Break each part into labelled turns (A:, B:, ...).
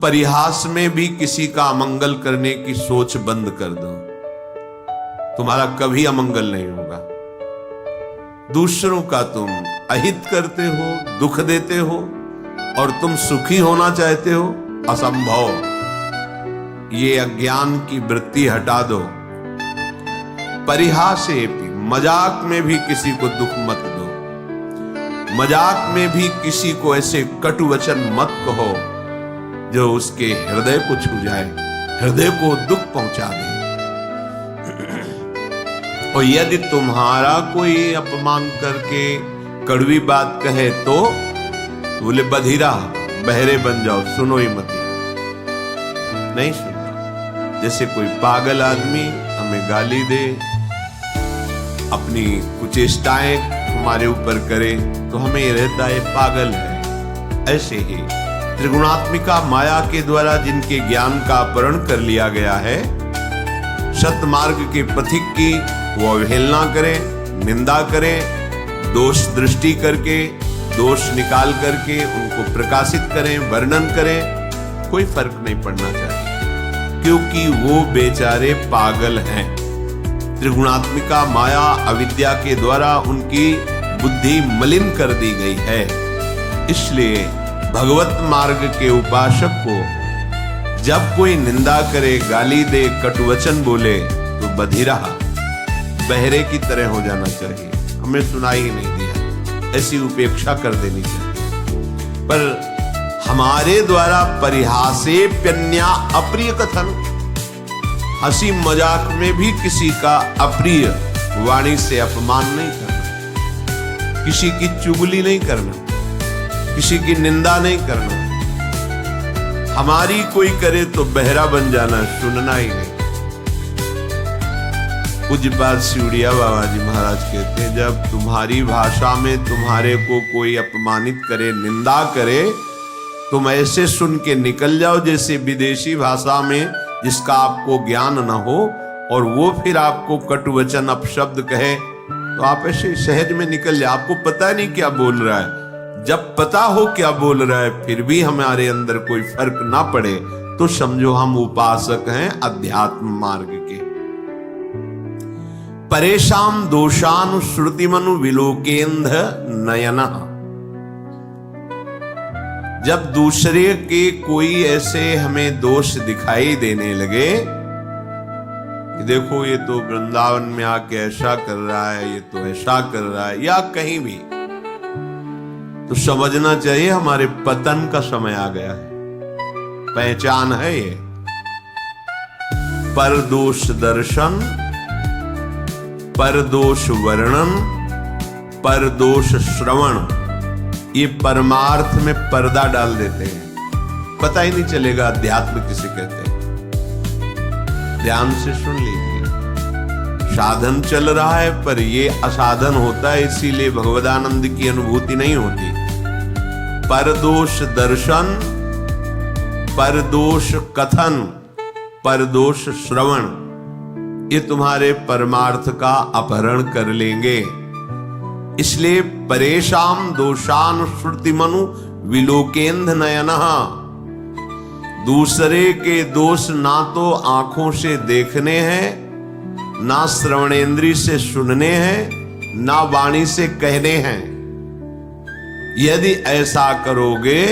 A: परिहास में भी किसी का अमंगल करने की सोच बंद कर दो, तुम्हारा कभी अमंगल नहीं होगा। दूसरों का तुम अहित करते हो, दुख देते हो और तुम सुखी होना चाहते हो, असंभव। ये अज्ञान की वृत्ति हटा दो। परिहासे भी, मजाक में भी किसी को दुख मत दो, मजाक में भी किसी को ऐसे कटु वचन मत कहो जो उसके हृदय को छू जाए, हृदय को दुख पहुंचा दे। और यदि तुम्हारा कोई अपमान करके कड़वी बात कहे तो बोले बधिरा, बहरे बन जाओ, सुनो ही मत, नहीं सुनना। जैसे कोई पागल आदमी हमें गाली दे, अपनी कुचेष्टाएं हमारे ऊपर करे तो हमें ये रहता है पागल है। ऐसे ही त्रिगुणात्मिका माया के द्वारा जिनके ज्ञान का अपहरण कर लिया गया है, सतमार्ग के पथिक की वो अवहेलना करें, निंदा करें, दोष दृष्टि करके, दोष निकाल करके उनको प्रकाशित करें, वर्णन करें, कोई फर्क नहीं पड़ना चाहिए, क्योंकि वो बेचारे पागल हैं। त्रिगुणात्मिका माया अविद्या के द्वारा उनकी बुद्धि मलिन कर दी गई है। इसलिए भगवत मार्ग के उपासक को जब कोई निंदा करे, गाली दे, कटुवचन बोले तो बधिरा, बहरे की तरह हो जाना चाहिए, हमें सुनाई ही नहीं दिया, ऐसी उपेक्षा कर देनी चाहिए। पर हमारे द्वारा परिहासे प्यन्या अप्रिय कथन, हंसी मजाक में भी किसी का अप्रिय वाणी से अपमान नहीं करना, किसी की चुगली नहीं करना, किसी की निंदा नहीं करना। हमारी कोई करे तो बहरा बन जाना, सुनना ही नहीं। पूज्यपाद सिउड़िया बाबा जी महाराज कहते हैं, जब तुम्हारी भाषा में तुम्हारे को कोई अपमानित करे, निंदा करे, तुम ऐसे सुन के निकल जाओ जैसे विदेशी भाषा में जिसका आपको ज्ञान न हो और वो फिर आपको कटुवचन अपशब्द कहे तो आप ऐसे सहज में निकल जाए, आपको पता नहीं क्या बोल रहा है। जब पता हो क्या बोल रहा है फिर भी हमारे अंदर कोई फर्क ना पड़े तो समझो हम उपासक हैं अध्यात्म मार्ग के। परेशान दोषानु श्रुतिमनु विलोकेंध नयनः, जब दूसरे के कोई ऐसे हमें दोष दिखाई देने लगे कि देखो ये तो वृंदावन में आके ऐसा कर रहा है, ये तो ऐसा कर रहा है, या कहीं भी, तो समझना चाहिए हमारे पतन का समय आ गया है। पहचान है ये परदोष दर्शन, परदोष वर्णन, परदोष श्रवण, ये परमार्थ में पर्दा डाल देते हैं, पता ही नहीं चलेगा अध्यात्म किसे कहते हैं। ध्यान से सुन लीजिए, साधन चल रहा है पर ये असाधन होता है, इसीलिए भगवदानंद की अनुभूति नहीं होती। परदोष दर्शन, परदोष कथन, परदोष श्रवण, ये तुम्हारे परमार्थ का अपहरण कर लेंगे। इसलिए परेशान दोषान श्रुतिमनु विलोकेंध नयनः, दूसरे के दोष ना तो आंखों से देखने हैं, ना श्रवणेंद्री से सुनने हैं, ना वाणी से कहने हैं। यदि ऐसा करोगे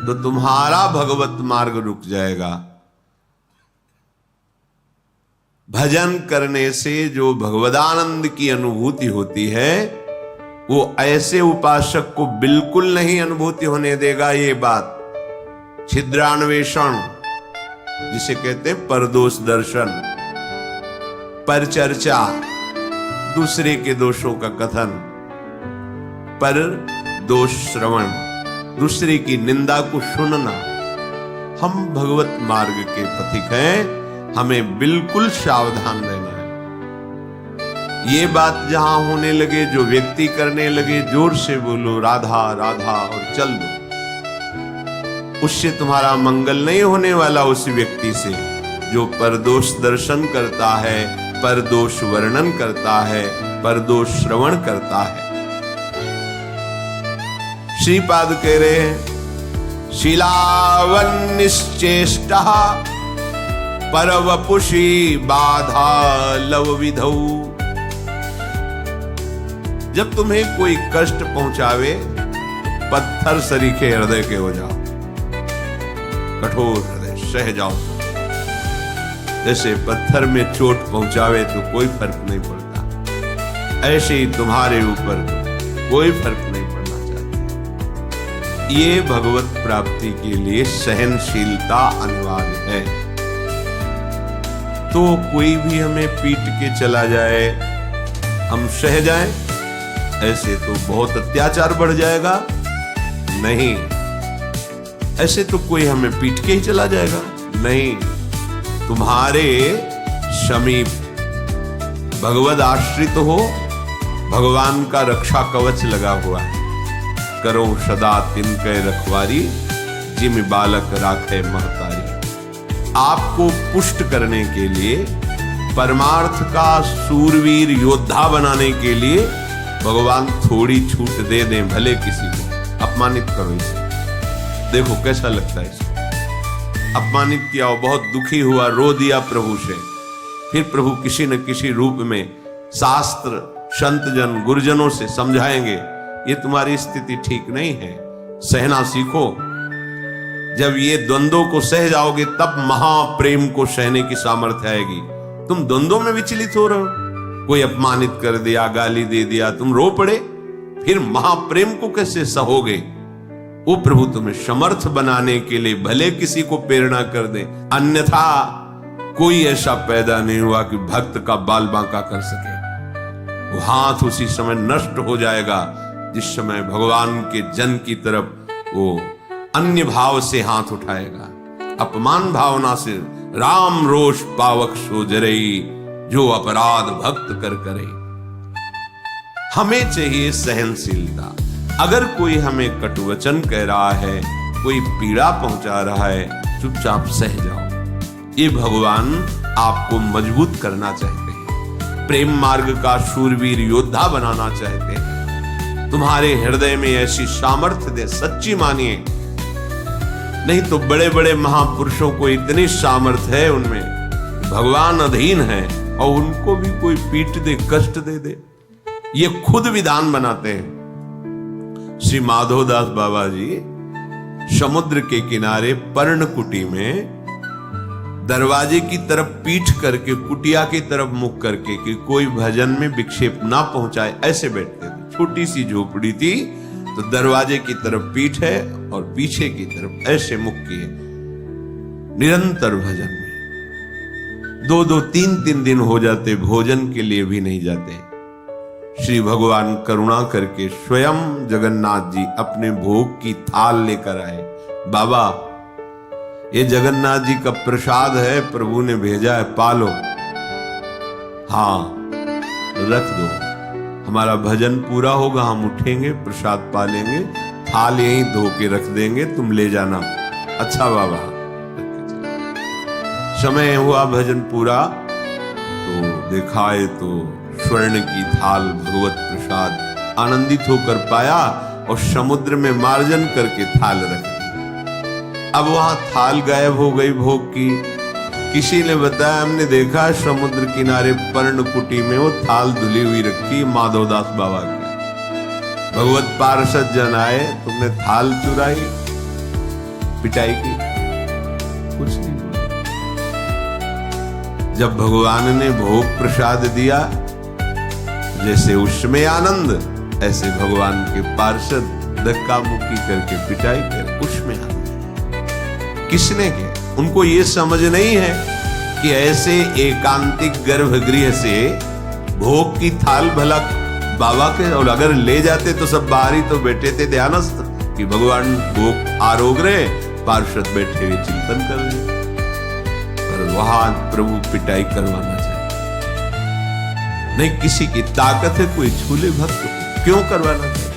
A: तो तुम्हारा भगवत मार्ग रुक जाएगा। भजन करने से जो भगवदानंद की अनुभूति होती है वो ऐसे उपासक को बिल्कुल नहीं अनुभूति होने देगा। ये बात छिद्रान्वेषण जिसे कहते हैं परदोष दर्शन, पर चर्चा, दूसरे के दोषों का कथन, पर दोष श्रवण, दूसरे की निंदा को सुनना। हम भगवत मार्ग के पथिक हैं, हमें बिल्कुल सावधान रहना है। ये बात जहां होने लगे, जो व्यक्ति करने लगे, जोर से बोलो राधा राधा और चल दो, उससे तुम्हारा मंगल नहीं होने वाला। उस व्यक्ति से जो परदोष दर्शन करता है, परदोष वर्णन करता है, परदोष श्रवण करता है। श्रीपाद कह रहे हैं शीलावन्निश्चेष्टः परवपुषी बाधा लव विधौ। जब तुम्हें कोई कष्ट पहुंचावे पत्थर सरीखे हृदय के हो जाओ, कठोर हृदय सह जाओ। जैसे पत्थर में चोट पहुंचावे तो कोई फर्क नहीं पड़ता, ऐसे ही तुम्हारे ऊपर कोई फर्क नहीं पड़ना चाहिए। ये भगवत प्राप्ति के लिए सहनशीलता अनिवार्य है। तो कोई भी हमें पीट के चला जाए, हम सह जाएं, ऐसे तो बहुत अत्याचार बढ़ जाएगा। नहीं, ऐसे तो कोई हमें पीट के ही चला जाएगा, नहीं। तुम्हारे समीप भगवद आश्रित हो, भगवान का रक्षा कवच लगा हुआ है। करो सदा तिनके रखवारी, जिम बालक राखे महतारी। आपको पुष्ट करने के लिए, परमार्थ का सूरवीर योद्धा बनाने के लिए भगवान थोड़ी छूट दे दें, भले किसी को अपमानित करो इसे। देखो कैसा लगता है इसे। अपमानित किया, बहुत दुखी हुआ, रो दिया प्रभु से। फिर प्रभु किसी न किसी रूप में शास्त्र, संतजन, गुरुजनों से समझाएंगे, ये तुम्हारी स्थिति ठीक नहीं है, सहना सीखो। जब ये द्वंद्वों को सह जाओगे तब महाप्रेम को सहने की सामर्थ्य आएगी। तुम द्वंद्वों में विचलित हो रहे हो, कोई अपमानित कर दिया, गाली दे दिया, तुम रो पड़े, फिर महाप्रेम को कैसे सहोगे? वो प्रभु तुम्हें समर्थ बनाने के लिए भले किसी को प्रेरणा कर दे, अन्यथा कोई ऐसा पैदा नहीं हुआ कि भक्त का बाल बांका कर सके। वो हाथ उसी समय नष्ट हो जाएगा जिस समय भगवान के जन की तरफ वो अन्य भाव से हाथ उठाएगा। अपमान भावना से राम रोष पावक सो जरई, जो अपराध भक्त कर करे। हमें चाहिए सहनशीलता। अगर कोई हमें कटुवचन कह रहा है, कोई पीड़ा पहुंचा रहा है, चुपचाप सह जाओ। ये भगवान आपको मजबूत करना चाहते हैं, प्रेम मार्ग का शूरवीर योद्धा बनाना चाहते हैं। तुम्हारे हृदय में ऐसी सामर्थ्य दे, सच्ची मानिए। नहीं तो बड़े बड़े महापुरुषों को इतनी सामर्थ्य है उनमें, भगवान अधीन है और उनको भी कोई पीट दे, कष्ट दे दे, ये खुद विधान बनाते हैं। श्री माधवदास बाबा जी समुद्र के किनारे पर्णकुटी में दरवाजे की तरफ पीठ करके, कुटिया की तरफ मुख करके कि कोई भजन में विक्षेप ना पहुंचाए, ऐसे बैठते थे। छोटी सी झोपड़ी थी, तो दरवाजे की तरफ पीठ है और पीछे की तरफ ऐसे मुख किए, निरंतर भजन में 2-2, 3-3 दिन हो जाते, भोजन के लिए भी नहीं जाते। श्री भगवान करुणा करके स्वयं जगन्नाथ जी अपने भोग की थाल लेकर आए। बाबा, ये जगन्नाथ जी का प्रसाद है, प्रभु ने भेजा है, पालो। हाँ, रख दो, हमारा भजन पूरा होगा, हम उठेंगे, प्रसाद पालेंगे, थाल यहीं धो के रख देंगे, तुम ले जाना। अच्छा बाबा। समय हुआ भजन पूरा, तो देखा है तो स्वर्ण की थाल भगवत प्रसाद, आनंदित होकर पाया और समुद्र में मार्जन करके थाल रख दी। अब वहां थाल गायब हो गई भोग की। किसी ने बताया, हमने देखा समुद्र किनारे पर्णकुटी में वो थाल धुली हुई रखी माधवदास बाबा की। भगवत पार्षद जन आए, तुमने थाल चुराई, पिटाई की, कुछ नहीं। जब भगवान ने भोग प्रसाद दिया, जैसे उसमें आनंद, ऐसे भगवान के पार्षद धक्का मुक्की करके पिटाई कर उसमें आनंद। किसने के? उनको ये समझ नहीं है कि ऐसे एकांतिक गर्भगृह से भोग की थाल भला बाबा के, और अगर ले जाते तो सब बाहर ही तो बैठे थे ध्यानस्थ कि भगवान भोग आरोग रहे, पार्षद बैठे हुए चिंतन कर रहे। पर वहां प्रभु पिटाई करवाना चाहिए नहीं। किसी की ताकत है कोई छूले भक्त को, क्यों करवाना चाहिए?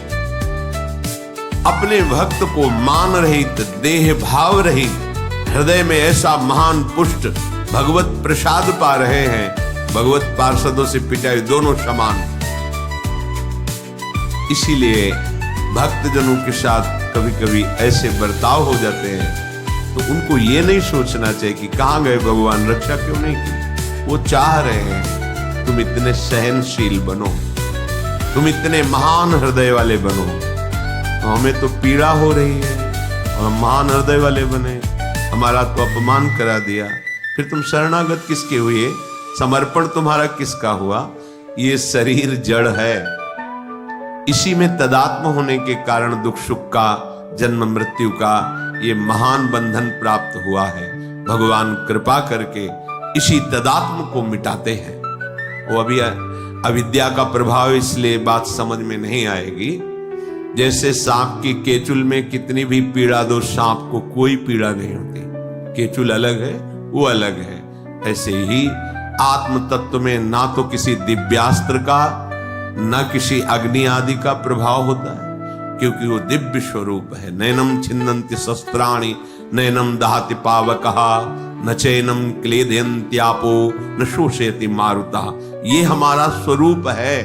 A: अपने भक्त को मान रहित, देह भाव रहित, हृदय में ऐसा महान पुष्ट भगवत प्रसाद पा रहे हैं, भगवत पार्षदों से पिटाई दोनों समान। इसीलिए भक्तजनों के साथ कभी कभी ऐसे बर्ताव हो जाते हैं तो उनको ये नहीं सोचना चाहिए कि कहाँ गए भगवान, रक्षा क्यों नहीं की। वो चाह रहे हैं तुम इतने सहनशील बनो, तुम इतने महान हृदय वाले बनो। तो हमें तो पीड़ा हो रही है और हम महान हृदय वाले बने, हमारा तो अपमान करा दिया, फिर तुम शरणागत किसके हुए, समर्पण तुम्हारा किसका हुआ। ये शरीर जड़ है, इसी में तदात्म होने के कारण दुख सुख का, जन्म मृत्यु का ये महान बंधन प्राप्त हुआ है। भगवान कृपा करके इसी तदात्म को मिटाते हैं। वो अभी अविद्या का प्रभाव, इसलिए बात समझ में नहीं आएगी। जैसे सांप की केचुल में कितनी भी पीड़ा दो, सांप को कोई पीड़ा नहीं होती, केचुल अलग है, वो अलग है। ऐसे ही आत्म तत्व में ना तो किसी दिव्यास्त्र का न किसी अग्नि आदि का प्रभाव होता है, क्योंकि वो दिव्य स्वरूप है। नैनम छिन्नन्ति शस्त्राणि नैनम दहति पावकः न चैनम क्लेदयन्त्यापो न शोषयति मारुता। ये हमारा स्वरूप है।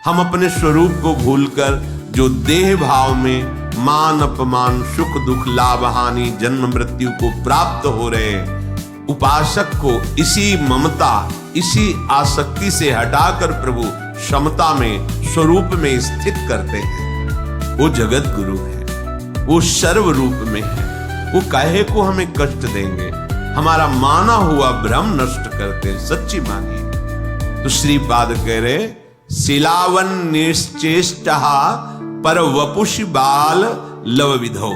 A: हम अपने स्वरूप को भूलकर जो देह भाव में मान अपमान सुख दुख लाभ हानि जन्म मृत्यु को प्राप्त हो रहे हैं, उपासक को इसी ममता इसी आसक्ति से हटाकर प्रभु समता में स्वरूप में स्थित करते हैं। वो जगत गुरु है, वो सर्व रूप में है, वो काहे को हमें कष्ट देंगे, हमारा माना हुआ भ्रम नष्ट करते हैं। सच्ची मानिए तो श्रीपाद कह रहे शिलावन निश्चेष्ट पर वपुष बाल लव विधो।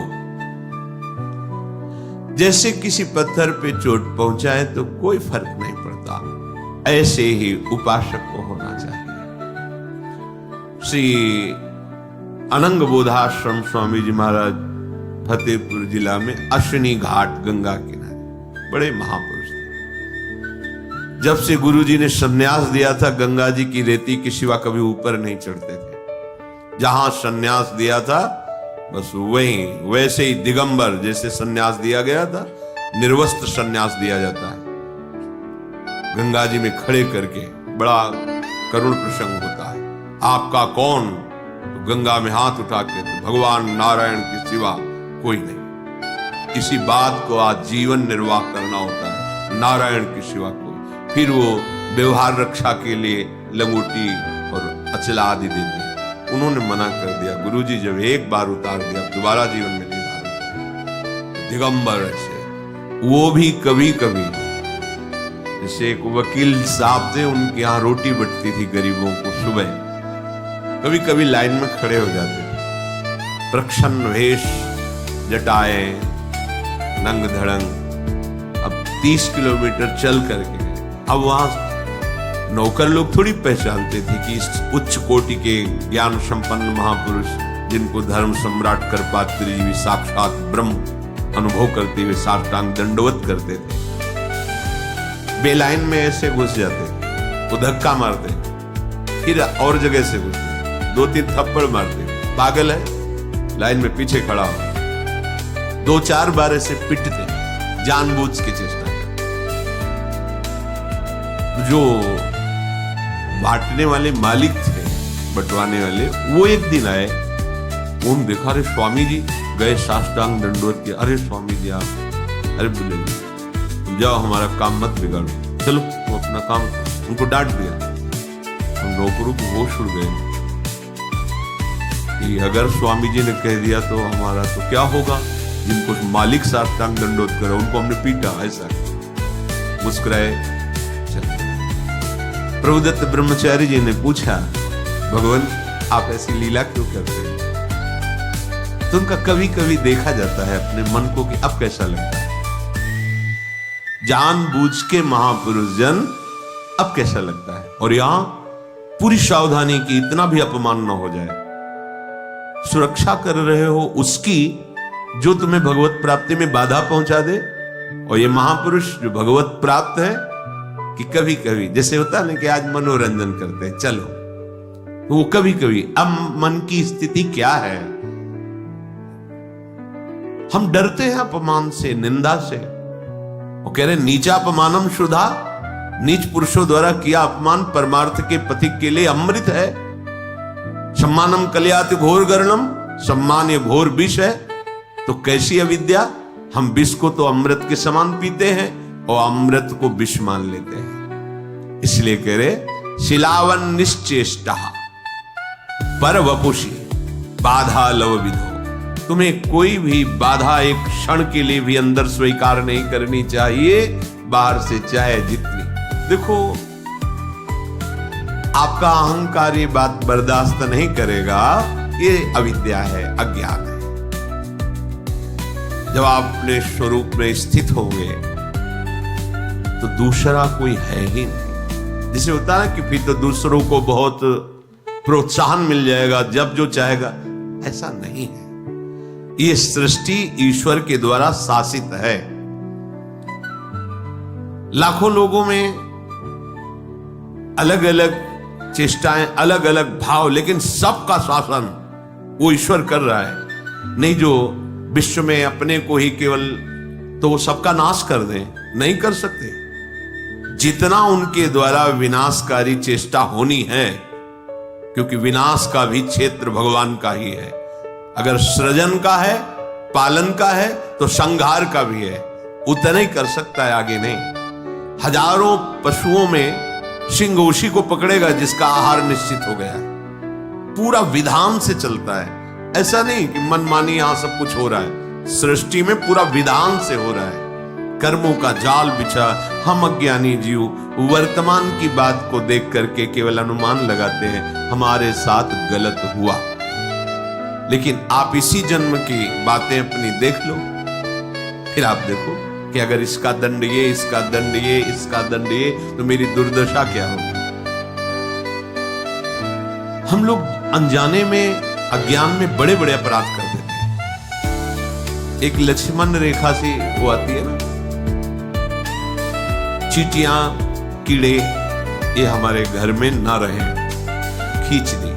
A: जैसे किसी पत्थर पे चोट पहुंचाए तो कोई फर्क नहीं पड़ता, ऐसे ही उपासक को होना चाहिए। श्री अनंग बोधाश्रम स्वामी जी महाराज फतेहपुर जिला में अश्विनी घाट गंगा किनारे बड़े महापुरुष थे। जब से गुरु जी ने संन्यास दिया था, गंगा जी की रेती के सिवा कभी ऊपर नहीं चढ़ते थे। जहां संन्यास दिया था बस वहीं वैसे ही दिगंबर जैसे संन्यास दिया गया था, निर्वस्त्र संन्यास दिया जाता है। गंगा जी में खड़े करके बड़ा करुण प्रसंग होता है। आपका कौन? तो गंगा में हाथ उठा के तो भगवान नारायण के सिवा कोई नहीं। इसी बात को आज जीवन निर्वाह करना होता है, नारायण के सिवा कोई। फिर वो व्यवहार रक्षा के लिए लंगोटी और अचला आदि देते हैं। उन्होंने मना कर दिया, गुरुजी जब एक बार उतार दिया दोबारा जीवन में नहीं धारण करें। दिगंबर ऐसे वो भी कभी कभी, जैसे एक वकील साहब थे, उनके यहाँ रोटी बंटती थी गरीबों को, सुबह कभी कभी लाइन में खड़े हो जाते थे, प्रच्छन्न वेश, जटाए, नंग धड़ंग। अब 30 किलोमीटर चल करके, अब वहां नौकर लोग थोड़ी पहचानते थे कि इस उच्च कोटि के ज्ञान संपन्न महापुरुष जिनको धर्म सम्राट करपात्री जी भी साक्षात ब्रह्म अनुभव करते हुए साष्टांग दंडवत करते थे। बेलाइन में ऐसे घुस जाते, वो धक्का मारते, फिर और जगह से घुसते, 2-3 थप्पड़ मारते, पागल है, लाइन में पीछे खड़ा हो। 2-4 बार ऐसे पिटते, जानबूझ के चेष्टा करते। जो बांटने वाले मालिक थे, बंटवाने वाले, वो एक दिन आए, उन देखा, अरे स्वामी जी गए साष्टांग दंडवत किया। अरे स्वामी जी आप, अरे बोले तुम जाओ, हमारा काम मत बिगाड़ो, चलो वो अपना काम करो। उनको डांट दिया। हम नौकरों को होश उड़ गए कि अगर स्वामी जी ने कह दिया तो हमारा तो क्या होगा। जिनको मालिक साष्टांग दंडवत करो उनको हमने पीटा, ऐसा मुस्कुराए। प्रभुदत्त ब्रह्मचारी जी ने पूछा, भगवान आप ऐसी लीला क्यों करते हैं? तो उनका कभी कभी देखा जाता है अपने मन को कि अब कैसा लगता है। जानबूझ के महापुरुष जन अब कैसा लगता है। और यहां पूरी सावधानी की, इतना भी अपमान न हो जाए। सुरक्षा कर रहे हो उसकी जो तुम्हें भगवत प्राप्ति में बाधा पहुंचा दे। और ये महापुरुष जो भगवत प्राप्त है कि कभी कभी जैसे होता है ना कि आज मनोरंजन करते हैं, चलो, तो वो कभी कभी, अब मन की स्थिति क्या है, हम डरते हैं अपमान से, निंदा से। वो कह रहे नीचा अपमानम शुद्धा, नीच पुरुषों द्वारा किया अपमान परमार्थ के पथिक के लिए अमृत है। सम्मानम कल्याति घोर गर्णम सम्मान ये घोर विष है, तो कैसी अविद्या? हम विष को तो अमृत के समान पीते हैं और अमृत को विष मान लेते हैं। इसलिए कह रहे शिलावन निश्चेष्टा पर वपुषी बाधा लव विधो। तुम्हें कोई भी बाधा एक क्षण के लिए भी अंदर स्वीकार नहीं करनी चाहिए, बाहर से चाहे जितनी। देखो, आपका अहंकार ये बात बर्दाश्त नहीं करेगा, ये अविद्या है, अज्ञान है। जब आप अपने स्वरूप में स्थित होंगे तो दूसरा कोई है ही नहीं। जिसे होता है कि फिर तो दूसरों को बहुत प्रोत्साहन मिल जाएगा, जब जो चाहेगा, ऐसा नहीं है। ये सृष्टि ईश्वर के द्वारा शासित है। लाखों लोगों में अलग अलग चेष्टाएं, अलग अलग भाव, लेकिन सबका शासन वो ईश्वर कर रहा है। नहीं जो विश्व में अपने को ही केवल तो वो सबका नाश कर दें, नहीं कर सकते। जितना उनके द्वारा विनाशकारी चेष्टा होनी है, क्योंकि विनाश का भी क्षेत्र भगवान का ही है। अगर सृजन का है, पालन का है, तो संहार का भी है। उतना ही कर सकता है, आगे नहीं। हजारों पशुओं में सिंह उसी को पकड़ेगा जिसका आहार निश्चित हो गया है। पूरा विधान से चलता है, ऐसा नहीं कि मनमानी यहां सब कुछ हो रहा है। सृष्टि में पूरा विधान से हो रहा है। कर्मों का जाल बिछा हम अज्ञानी जीव वर्तमान की बात को देख करके केवल अनुमान लगाते हैं हमारे साथ गलत हुआ। लेकिन आप इसी जन्म की बातें अपनी देख लो, फिर आप देखो कि अगर इसका दंड ये, इसका दंड ये, इसका दंड ये, तो मेरी दुर्दशा क्या होगी। हम लोग अनजाने में, अज्ञान में बड़े बड़े अपराध कर देते हैं। एक लक्ष्मण रेखा सी वो आती है ना, चींटियां, कीड़े, ये हमारे घर में ना रहे, खींच दी।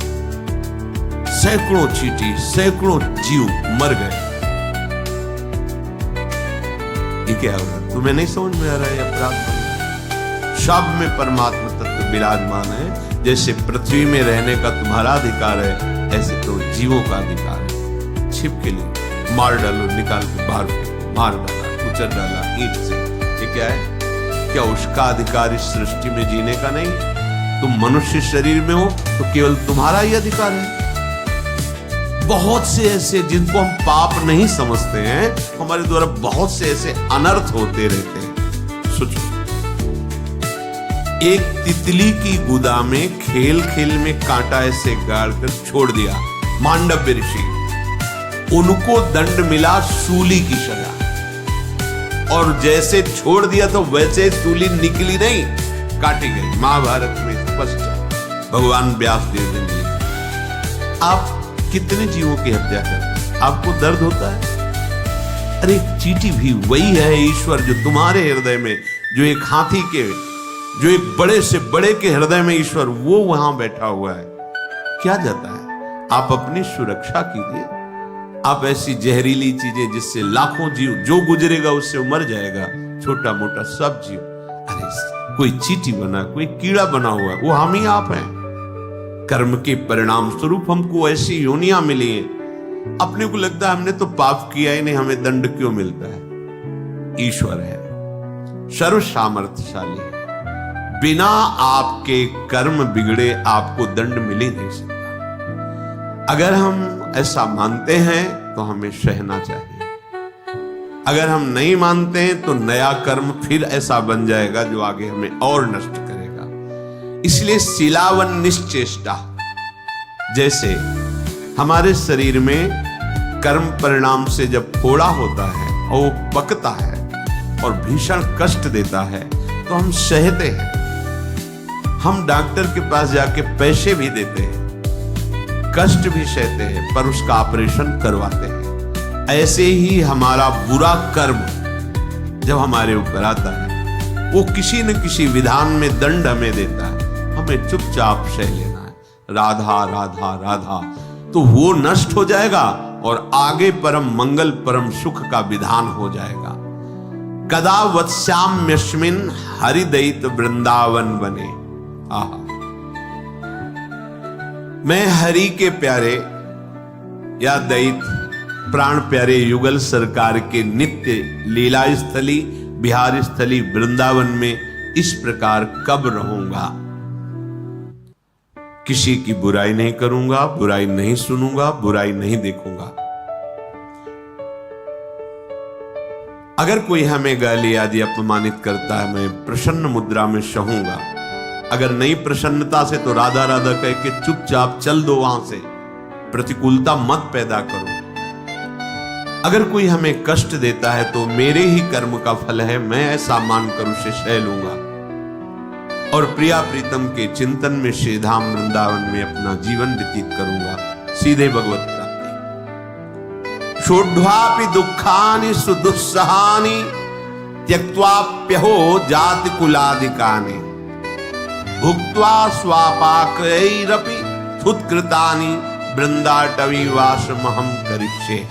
A: सैकड़ों चींटी, सैकड़ों जीव मर गए। ये क्या हो रहा है? तुम्हें नहीं समझ में आ रहा है? अपराध सब में परमात्मा तत्व विराजमान है। जैसे पृथ्वी में रहने का तुम्हारा अधिकार है, ऐसे तो जीवों का अधिकार है। छिप के लिए मार डालो, निकाल के बाहर मार डाला, कुचल डाला ईंट से, ये क्या है? क्या उसका अधिकार इस सृष्टि में जीने का नहीं? तुम मनुष्य शरीर में हो तो केवल तुम्हारा ही अधिकार है। बहुत से ऐसे जिनको हम पाप नहीं समझते हैं, हमारे द्वारा बहुत से ऐसे अनर्थ होते रहते हैं। सोचो, एक तितली की गुदा में खेल खेल में कांटा ऐसे गाड़ कर छोड़ दिया मांडव्य ऋषि, उनको दंड मिला सूली की सजा। और जैसे छोड़ दिया तो वैसे सूली निकली नहीं, काटी गई। महाभारत में स्पष्ट भगवान व्यासदेव जी। आप कितने जीवों की हत्या करते, आपको दर्द होता है? अरे चींटी भी वही है ईश्वर, जो तुम्हारे हृदय में, जो एक हाथी के, जो एक बड़े से बड़े के हृदय में ईश्वर, वो वहां बैठा हुआ है। क्या जाता है? आप अपनी सुरक्षा कीजिए। आप ऐसी जहरीली चीजें जिससे लाखों जीव, जो गुजरेगा उससे मर जाएगा, छोटा मोटा सब जीव। अरे कोई चींटी बना, कोई कीड़ा बना हुआ है, वो हम ही आप हैं। कर्म के परिणाम स्वरूप हमको ऐसी योनियां मिली हैं। अपने को लगता है हमने तो पाप किया ही नहीं, हमें दंड क्यों मिलता है? ईश्वर है, सर्व सामर्थ्यशाली है। बिना आपके कर्म बिगड़े आपको दंड मिल ही नहीं सकता। अगर हम ऐसा मानते हैं तो हमें सहना चाहिए। अगर हम नहीं मानते हैं तो नया कर्म फिर ऐसा बन जाएगा जो आगे हमें और नष्ट करेगा। इसलिए शिलावन निश्चेष्टा, जैसे हमारे शरीर में कर्म परिणाम से जब फोड़ा होता है और वो पकता है और भीषण कष्ट देता है तो हम सहते हैं। हम डॉक्टर के पास जाके पैसे भी देते हैं, कष्ट भी सहते हैं, पर उसका ऑपरेशन करवाते हैं। ऐसे ही हमारा बुरा कर्म जब हमारे ऊपर आता है, वो किसी न किसी विधान में दंड हमें देता है, हमें चुपचाप सह लेना है। राधा राधा राधा, तो वो नष्ट हो जाएगा और आगे परम मंगल, परम सुख का विधान हो जाएगा। कदा वत्स्याम्यस्मिन् हरिदयित वृंदावन बने। आहा, मैं हरि के प्यारे या दैत प्राण प्यारे युगल सरकार के नित्य लीला स्थली बिहार स्थली वृंदावन में इस प्रकार कब रहूंगा? किसी की बुराई नहीं करूंगा, बुराई नहीं सुनूंगा, बुराई नहीं देखूंगा। अगर कोई हमें गाली आदि अपमानित करता है, मैं प्रसन्न मुद्रा में सहूंगा। अगर नहीं प्रसन्नता से तो राधा राधा कह के चुपचाप चल दो वहां से, प्रतिकूलता मत पैदा करो। अगर कोई हमें कष्ट देता है तो मेरे ही कर्म का फल है, मैं ऐसा मानकर उसे सह लूंगा और प्रिया प्रीतम के चिंतन में श्री धाम वृंदावन में अपना जीवन व्यतीत करूंगा। सीधे भगवत प्राप्ति। शोढ्वापि दुखानि सुदुस्सहानि त्यक्त्वाप्यहो जाति कुलादिकानि भुक्त्वा स्वापाकैरपि फुत्कृतानि वृंदाटवी वासमहं करिष्ये।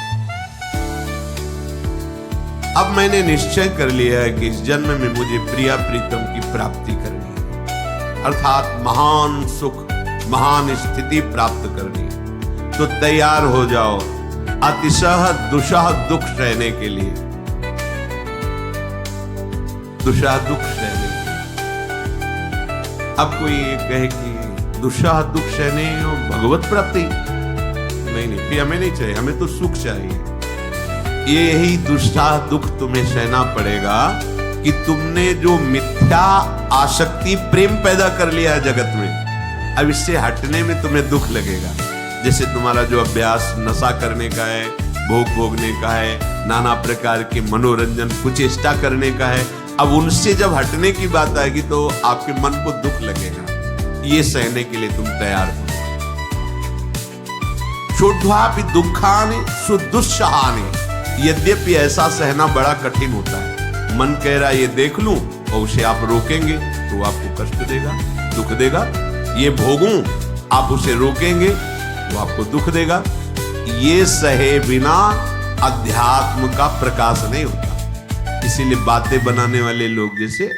A: अब मैंने निश्चय कर लिया है कि इस जन्म में मुझे प्रिया प्रीतम की प्राप्ति करनी है, अर्थात महान सुख महान स्थिति प्राप्त करनी है। तो तैयार हो जाओ अतिशह दुषह दुख सहने के लिए, दुषह दुख सहने के लिए। अब कोई ये कहे कि दुषह दुख सहने और भगवत प्राप्ति, नहीं फिर हमें नहीं चाहिए, हमें तो सुख चाहिए। यही दुष्टाह दुख तुम्हें सहना पड़ेगा कि तुमने जो मिथ्या आसक्ति प्रेम पैदा कर लिया है जगत में, अब इससे हटने में तुम्हें दुख लगेगा। जैसे तुम्हारा जो अभ्यास नशा करने का है, भोग भोगने का है, नाना प्रकार के मनोरंजन कुचेष्टा करने का है, अब उनसे जब हटने की बात आएगी तो आपके मन को दुख लगेगा। ये सहने के लिए तुम तैयार हो। शोढ्वापि दुखानि सुदुस्सहानि, यद्यपि ऐसा सहना बड़ा कठिन होता है। मन कह रहा है ये देख लूं और उसे आप रोकेंगे तो आपको कष्ट देगा, दुख देगा। ये भोगूं, आप उसे रोकेंगे वो आपको दुख देगा। ये सहे बिना अध्यात्म का प्रकाश नहीं होता। इसीलिए बातें बनाने वाले लोग जैसे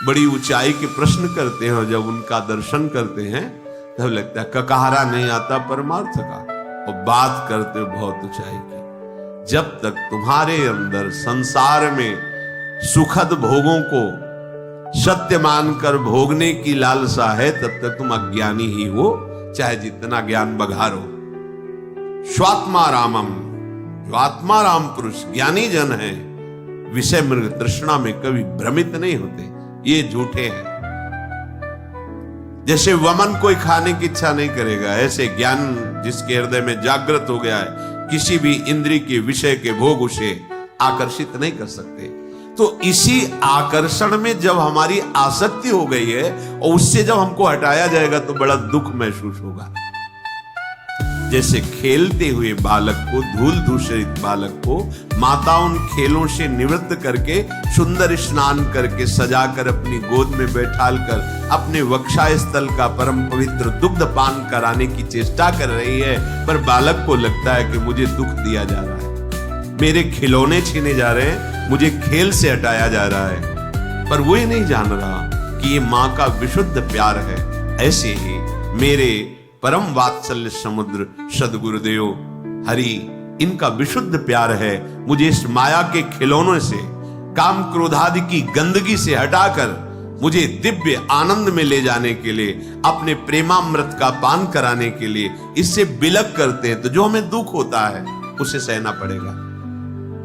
A: बड़ी ऊंचाई के प्रश्न करते हैं और जब उनका दर्शन करते हैं तब लगता है ककहरा नहीं आता परमार्थ का, और बात करते हो बहुत ऊंचाई की। जब तक तुम्हारे अंदर संसार में सुखद भोगों को सत्य मानकर भोगने की लालसा है तब तक तुम अज्ञानी ही हो, चाहे जितना ज्ञान बघारो। स्वात्मा रामम, जो आत्मा राम पुरुष ज्ञानी जन है, विषय मृग तृष्णा में कभी भ्रमित नहीं होते, ये झूठे हैं। जैसे वमन कोई खाने की इच्छा नहीं करेगा, ऐसे ज्ञान जिसके हृदय में जागृत हो गया है, किसी भी इंद्रिय के विषय के भोग उसे आकर्षित नहीं कर सकते। तो इसी आकर्षण में जब हमारी आसक्ति हो गई है और उससे जब हमको हटाया जाएगा तो बड़ा दुख महसूस होगा। जैसे खेलते हुए बालक को, धूल दूषित बालक को माता उन खेलों से निवृत्त करके सुंदर स्नान करके सजाकर अपनी गोद में बैठाल कर अपने वक्षा स्थल का परम पवित्र दुग्ध पान कराने की चेष्टा कर रही है, पर बालक को लगता है कि मुझे दुख दिया जा रहा है, मेरे खिलौने छीने जा रहे हैं, मुझे खेल से हटाया जा रहा है। पर वो ही नहीं जान रहा कि ये माँ का विशुद्ध प्यार है। ऐसे ही मेरे परम वात्सल्य समुद्र सदगुरुदेव हरि, इनका विशुद्ध प्यार है। मुझे इस माया के खिलौनों से, काम क्रोधादि की गंदगी से हटाकर मुझे दिव्य आनंद में ले जाने के लिए, अपने प्रेमामृत का पान कराने के लिए इससे बिलक करते हैं, तो जो हमें दुख होता है उसे सहना पड़ेगा।